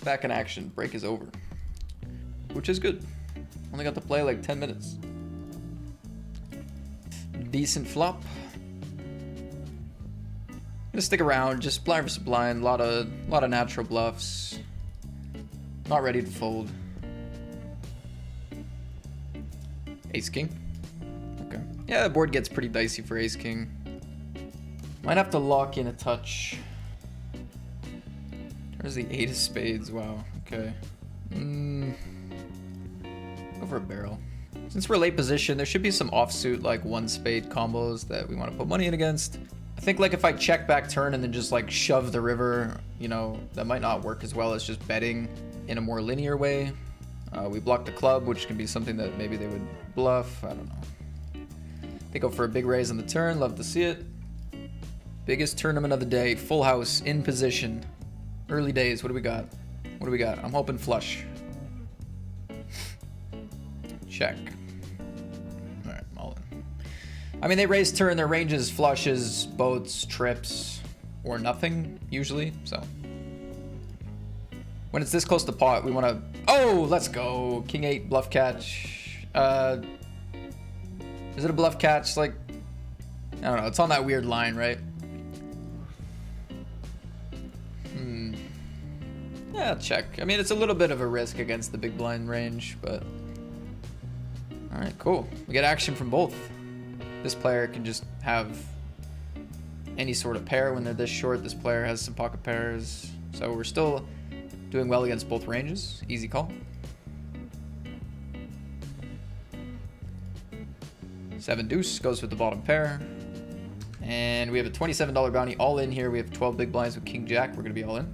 back in action. Break is over. Which is good. Only got to play like 10 minutes. Decent flop. Gonna stick around, just blind versus blind. Lot of natural bluffs. Not ready to fold. Ace king. Okay. Yeah, the board gets pretty dicey for ace king. Might have to lock in a touch. There's the 8 of spades. Wow. Okay. Over a barrel. Since we're late position, there should be some offsuit like 1 spade combos that we want to put money in against. I think like if I check back turn and then just like shove the river, you know, that might not work as well as just betting in a more linear way. We block the club, which can be something that maybe they would bluff. I don't know. They go for a big raise on the turn. Love to see it. Biggest tournament of the day. Full house in position. Early days. What do we got? What do we got? I'm hoping flush. Check. Alright, all in. I mean, they raise turn. Their range is flushes, boats, trips, or nothing, usually. So when it's this close to pot, we want to... Oh, let's go. King 8, bluff catch. Is it a bluff catch? Like, I don't know. It's on that weird line, right? Yeah, check. I mean, it's a little bit of a risk against the big blind range, but... Alright, cool. We get action from both. This player can just have any sort of pair when they're this short. This player has some pocket pairs. So we're still doing well against both ranges. Easy call. 7 deuce goes with the bottom pair. And we have a $27 bounty all in here. We have 12 big blinds with king jack. We're going to be all in.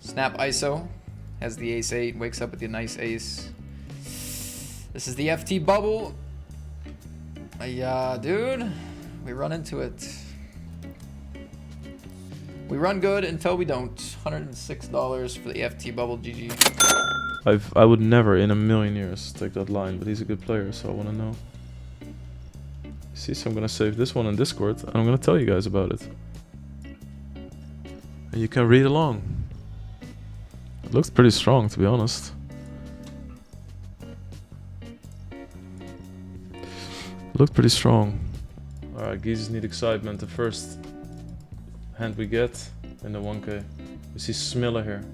Snap ISO. Has the ace 8. Wakes up with the nice ace. This is the FT bubble. Yeah, dude. We run into it. We run good until we don't. $106 for the FT bubble. GG. I would never in a million years take that line, but he's a good player, so I want to know. See, so I'm going to save this one on Discord, and I'm going to tell you guys about it. And you can read along. It looks pretty strong, to be honest. It looked pretty strong. Alright, geezers need excitement. The first hand we get in the 1K. We see Smilla here.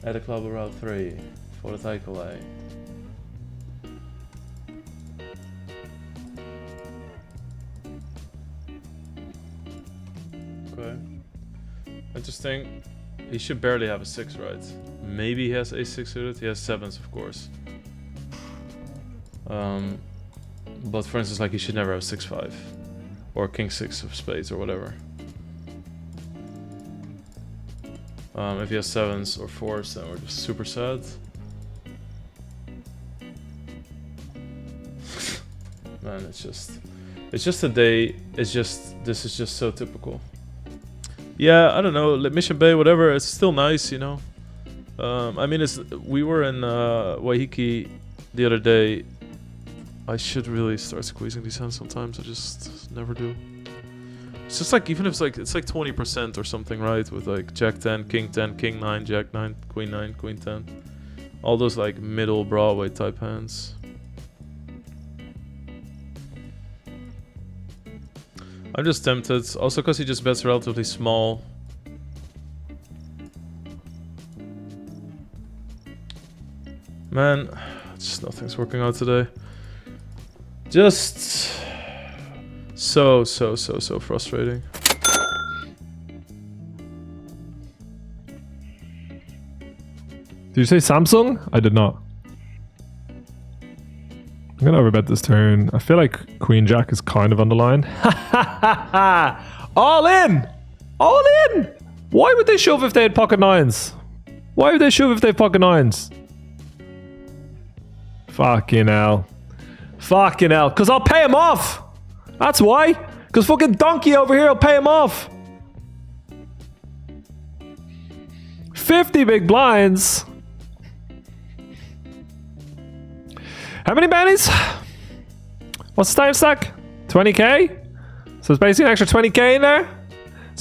At the club route 3 for the takeaway. Okay. Interesting. He should barely have a 6, right? Maybe he has ace 6 suited. He has 7s, of course. But for instance, like he should never have 6-5 or king 6 of spades or whatever. If he has 7s or 4s, then we're just super sad. Man, it's just a day. This is just so typical. Yeah, I don't know, Mission Bay, whatever. It's still nice, you know. I mean, we were in Waiheke the other day. I should really start squeezing these hands sometimes. I just never do. It's just like, even if it's like 20% or something, right? With like Jack 10, King 10, King 9, Jack 9, Queen 10. All those like middle Broadway type hands. I'm just tempted. Also because he just bets relatively small. Man, just nothing's working out today. Just so frustrating. Did you say Samsung? I did not. I'm gonna overbet this turn. I feel like Queen Jack is kind of on the line. All in! All in! Why would they shove if they had pocket 9s? Why would they shove if they have pocket 9s? Fucking hell. Fucking hell. Because I'll pay him off! That's why! Because fucking Donkey over here will pay him off! 50 big blinds! How many bounties? What's the time stack? 20k? So it's basically an extra 20k in there?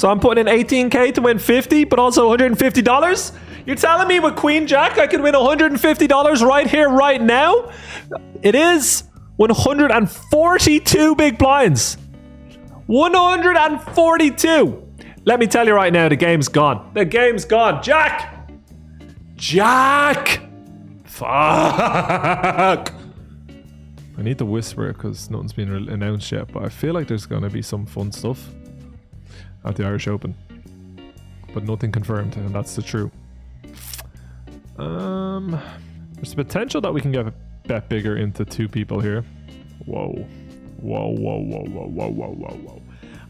So I'm putting in 18k to win 50, but also $150? You're telling me with Queen Jack I could win $150 right here, right now? It is 142 big blinds. 142. Let me tell you right now, the game's gone. The game's gone. Jack! Jack! Fuck! I need to whisper it because nothing's been announced yet, but I feel like there's going to be some fun stuff at the Irish Open. But nothing confirmed, and that's the true. There's potential that we can get a bet bigger into 2 people here. Whoa. Whoa, whoa, whoa, whoa, whoa, whoa, whoa, whoa.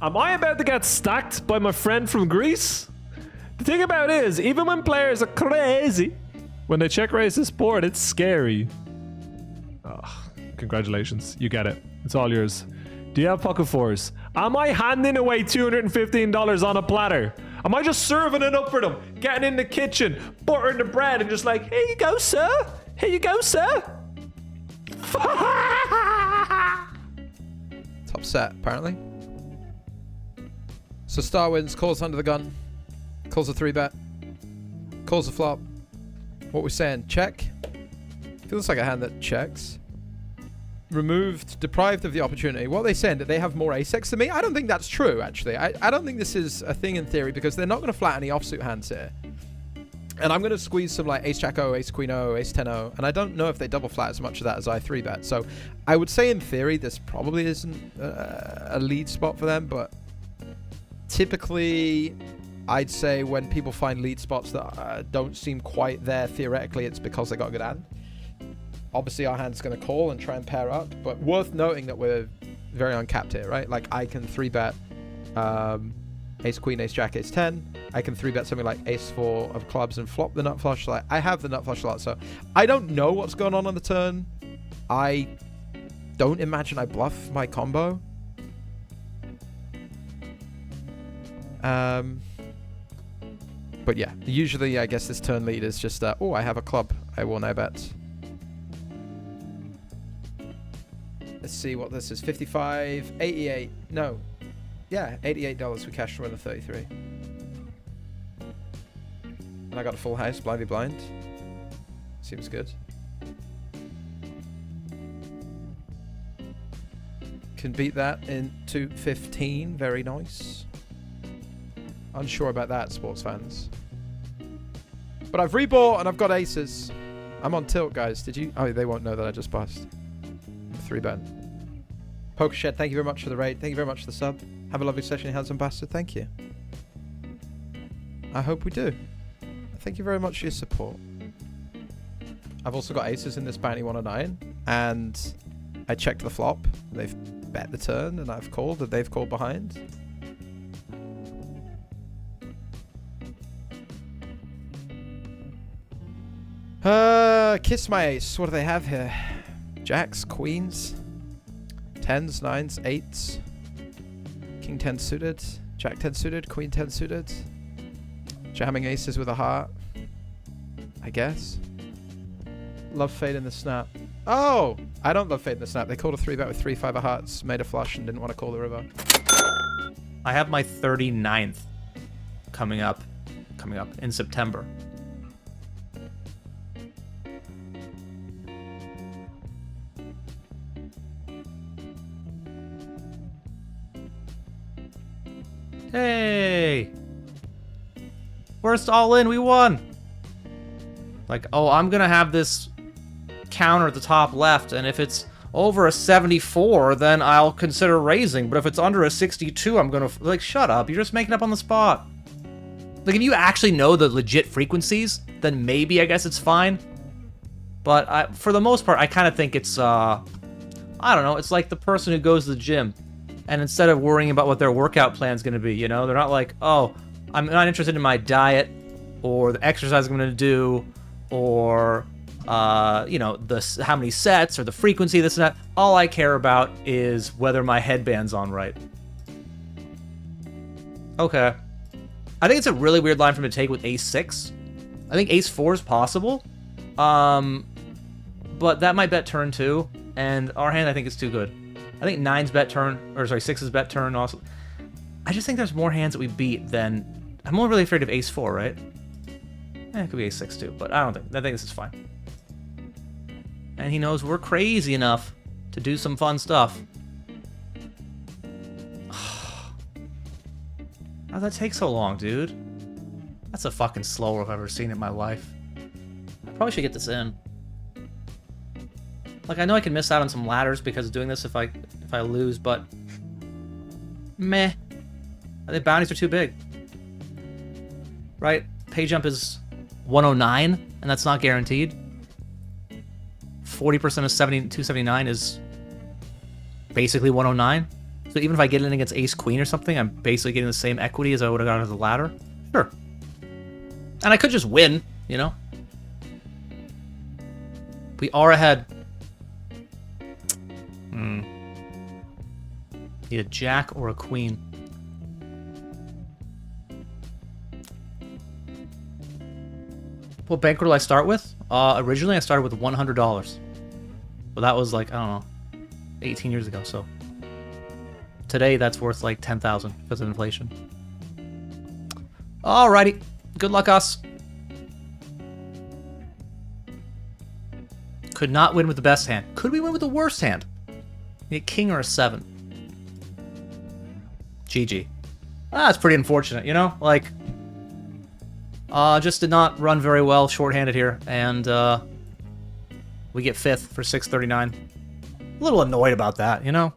Am I about to get stacked by my friend from Greece? The thing about it is, even when players are crazy, when they check raise this board, it's scary. Oh, congratulations. You get it. It's all yours. Do you have pocket fours? Am I handing away $215 on a platter? Am I just serving it up for them? Getting in the kitchen, buttering the bread, and just like, here you go, sir. Here you go, sir. Top set, apparently. So Star wins, calls under the gun, calls a 3-bet, calls a flop. What we're saying, check. Feels like a hand that checks. Removed, deprived of the opportunity. What are they saying? That they have more ace-X than me? I don't think that's true, actually. I don't think this is a thing in theory because they're not going to flat any offsuit hands here. And I'm going to squeeze some like ace-Jack-O, ace-Queen-O, ace-10-O. And I don't know if they double flat as much of that as I 3-bet. So I would say in theory this probably isn't a lead spot for them. But typically I'd say when people find lead spots that don't seem quite there theoretically, it's because they got a good hand. Obviously, our hand's going to call and try and pair up, but worth noting that we're very uncapped here, right? Like, I can 3-bet ace-queen, ace-jack, ace-10. I can 3-bet something like ace-4 of clubs and flop the nut flush. Like, I have the nut flush a lot, so I don't know what's going on the turn. I don't imagine I bluff my combo. But yeah, usually, I guess this turn lead is just, oh, I have a club. I will now bet. Let's see what this is. 55, 88. No. Yeah, $88 we cashed for the 33. And I got a full house, blindy blind. Seems good. Can beat that into 15. Very nice. Unsure about that, sports fans. But I've rebought and I've got aces. I'm on tilt, guys. Did you? Oh, they won't know that I just bust. 3-bet. PokerShed, thank you very much for the raid. Thank you very much for the sub. Have a lovely session, handsome bastard. Thank you. I hope we do. Thank you very much for your support. I've also got aces in this bounty 109, and I checked the flop. They've bet the turn, and I've called, and they've called behind. Kiss my ace. What do they have here? Jacks, queens, 10s, 9s, 8s, king 10 suited, jack 10 suited, queen 10 suited, jamming aces with a heart, I guess. Love fade in the snap. Oh, I don't love fade in the snap. They called a 3-bet with 3-5 of hearts, made a flush, and didn't want to call the river. I have my 39th coming up in September. Hey! First all in, we won! Like, oh, I'm gonna have this counter at the top left, and if it's over a 74, then I'll consider raising, but if it's under a 62, I'm gonna... Like, shut up, you're just making up on the spot. Like, if you actually know the legit frequencies, then maybe, I guess it's fine. But for the most part, I kind of think it's, I don't know, it's like the person who goes to the gym. And instead of worrying about what their workout plan is going to be, you know, they're not like, oh, I'm not interested in my diet or the exercise I'm going to do or, you know, how many sets or the frequency, this and that. All I care about is whether my headband's on right. Okay. I think it's a really weird line for him to take with ace-6. I think ace-4 is possible. But that might bet turn too. And our hand, I think, is too good. I think 9's bet turn, or sorry, 6's bet turn also. I just think there's more hands that we beat than... I'm only really afraid of ace-4, right? It could be ace-6 too, but I think this is fine. And he knows we're crazy enough to do some fun stuff. How'd that take so long, dude? That's the fucking slower I've ever seen in my life. I probably should get this in. Like, I know I can miss out on some ladders because of doing this if I lose, but... Meh. I think bounties are too big. Right? Pay jump is 109, and that's not guaranteed. 40% of 279 is basically 109. So even if I get in against ace-queen or something, I'm basically getting the same equity as I would have got as a ladder. Sure. And I could just win, you know? We are ahead. Need a jack or a queen. What bank will I start with? Originally I started with $100. But that was like, I don't know, 18 years ago, so. Today that's worth like 10,000 because of inflation. Alrighty. Good luck, us. Could not win with the best hand. Could we win with the worst hand? Need a king or a 7. GG. That's pretty unfortunate, you know? Like, just did not run very well shorthanded here, and we get 5th for 639. A little annoyed about that, you know?